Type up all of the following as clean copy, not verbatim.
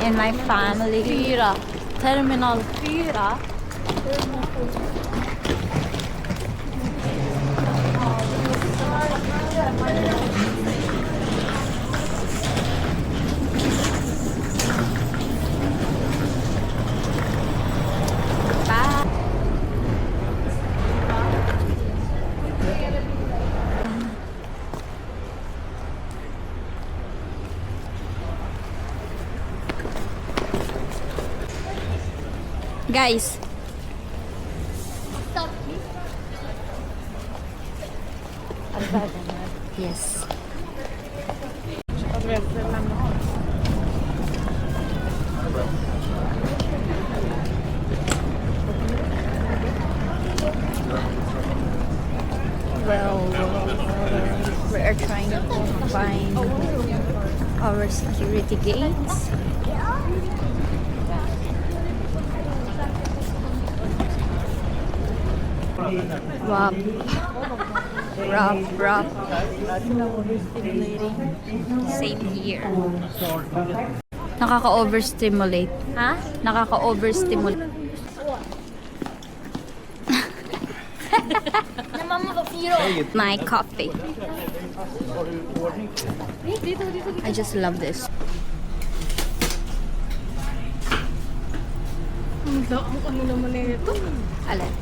And my family. 4. Terminal 4. Bye. Guys, Stop, please. yes. Well, we are trying to find our security gates. Wap. Rap. Same here. Nakaka-overstimulate. Ha? Nakaka-overstimulate. My coffee. I just love this. Ano naman ito? Alin?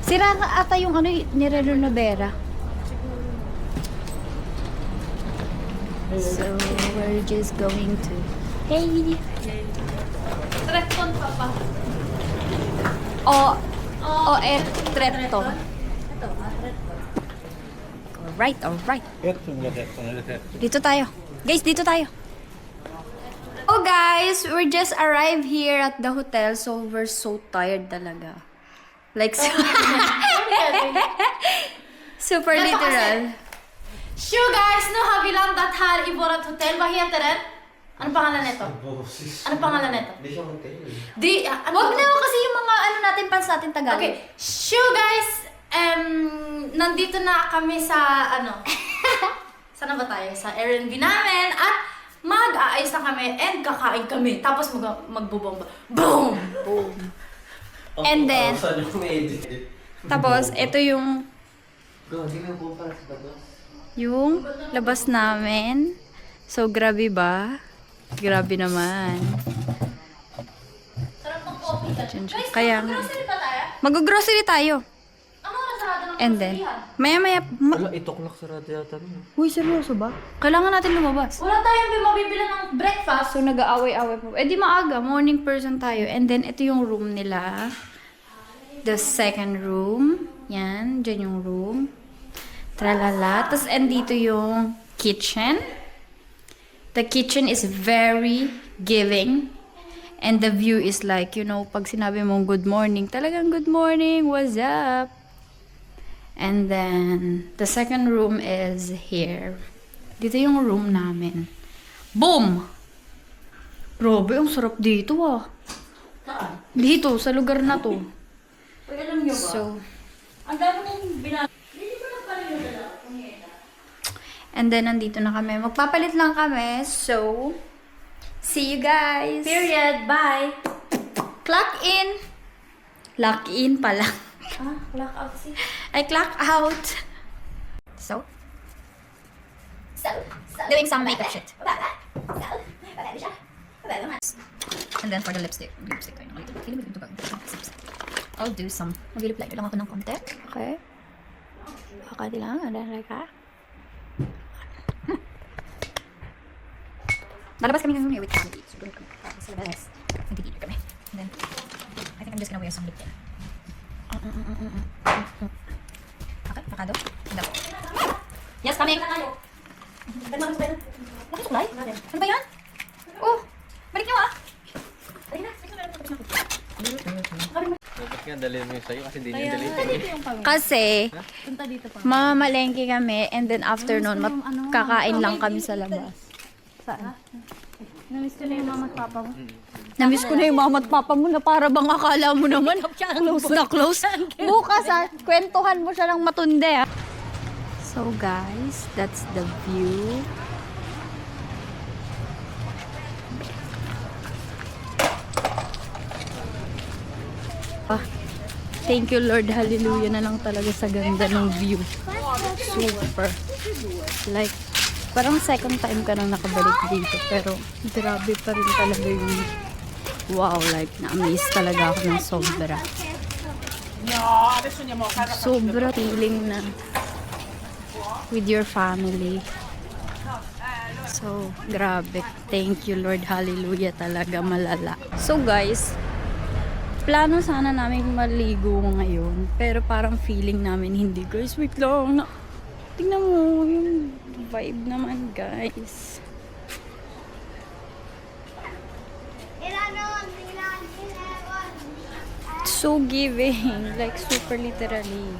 Sira ka ata yung ano ni Reno Novera. So, we're just going to... Hey! Trekton pa pa. Tretto. Alright. Dito tayo. Guys, dito tayo. Oh guys, we just arrived here at the hotel, so we're so tired talaga. Like, super literal. Sure guys, nu har vi landat här i vårt hotell. Vad heter det? Ano pangalan nito? Ano pangalan nito? Wag na kasi yung mga ano natin pans natin Tagalog. Okay, sure guys, nandito na kami sa ano. Sana ba tayo? Sa Airbnb namin at mag-aayos na kami and kakain kami. Tapos magbubomba. Boom! Boom. And then, tapos, ito yung labas namin. So, grabe ba? Grabe naman. Sarap ng coffee. Guys, Kaya nga. mag-grocery pa tayo? Mag-grocery tayo. Ano oras sarado ng And then, groceryhan? maya-maya, Wala, itoklak sarado yata nun. Uy, seryoso ba? Kailangan natin lumabas. Wala tayong mabibili ng breakfast. So, nag-aaway-away po. Eh, di maaga. Morning person tayo. And then, ito yung room nila. The second room. Yan. Diyan yung room. Tralala. Tapos, andito yung kitchen. The kitchen is very giving. And the view is like, you know, pag sinabi mong good morning, talagang good morning, what's up? And then, the second room is here. Dito yung room namin. Boom! Grabe, ang sarap dito ah. Dito, sa lugar na to. Uy, alam niyo ba? So, Ang dami mong binag... Hindi ko na pala yung dala. and then, nandito na kami. Magpapalit lang kami. So, see you guys! Period. Bye. Clock in! Lock in pala. Ah, clock out si. I clock out. So, doing some makeup shit. And then for the lipstick. I'll do some. Mag-lip liner lang ako ng konti. Okay. Okay lang. Ano ka? Lalabas kami ngayon with family. So, doon kami. Sa labas. Nagtitipid kami. And then, I think I'm just gonna wear some lip tint. Okay, pakado. Handa po. Yes, coming. Nakasuklay? Ano ba yan? Oh, balik nyo ah. Dapat nga dalhin mo yung sa'yo kasi hindi niya dalhin. Kasi, Punta dito pa. mamamalengke kami and then after nun, kakain lang kami sa labas. Saan? Namiss ko na yung mama at papa mo. Namiss ko na yung mama at papa mo na para bang akala mo naman close na close. Bukas kwentuhan mo siya ng matunde So guys, that's the view. Thank you Lord, hallelujah na lang talaga sa ganda ng view. Super. Like, parang second time ka nang nakabalik dito, pero grabe pa rin talaga yung wow, like, na-amaze talaga ako ng sobra. Sobra feeling na with your family. So, grabe. Thank you Lord, hallelujah talaga, malala. So guys, plano sana namin maligo ngayon, pero parang feeling namin hindi. Guys, wait lang. Tingnan mo yung vibe naman, guys. So giving, like super literally.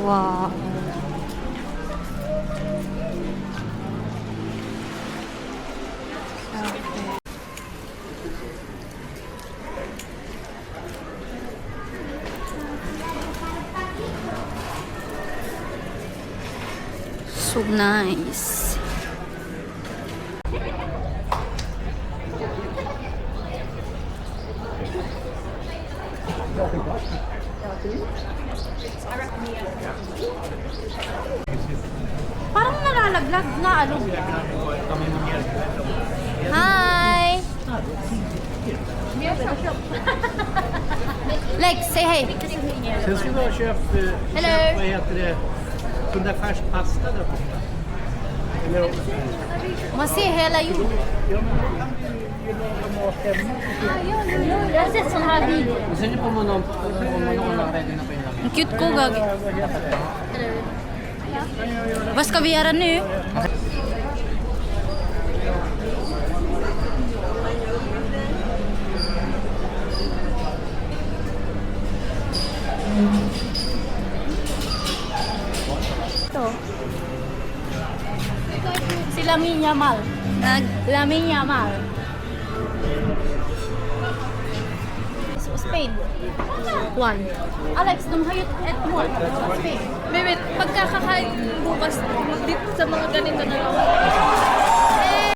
Wow. So nice. Parang nalalaglag na ano. Hi! Lex, say hey. Sen skulle du ha köpt, Hello. vad heter det, 100 färs pasta där borta. Eller, Man ser hela jorden. ja men då kan du ju laga mat hemma. Jag har sett sån här video. Gusto niyo po muna ready na po yung Ang cute ko, Gagi. Vad ska vi göra nu? Ito. Si Lamine Yamal. Lamine Yamal. Spain. 1. Alex, de har ju ett mål. Spain. Baby, pagkakakain bukas dito sa mga ganito na lang.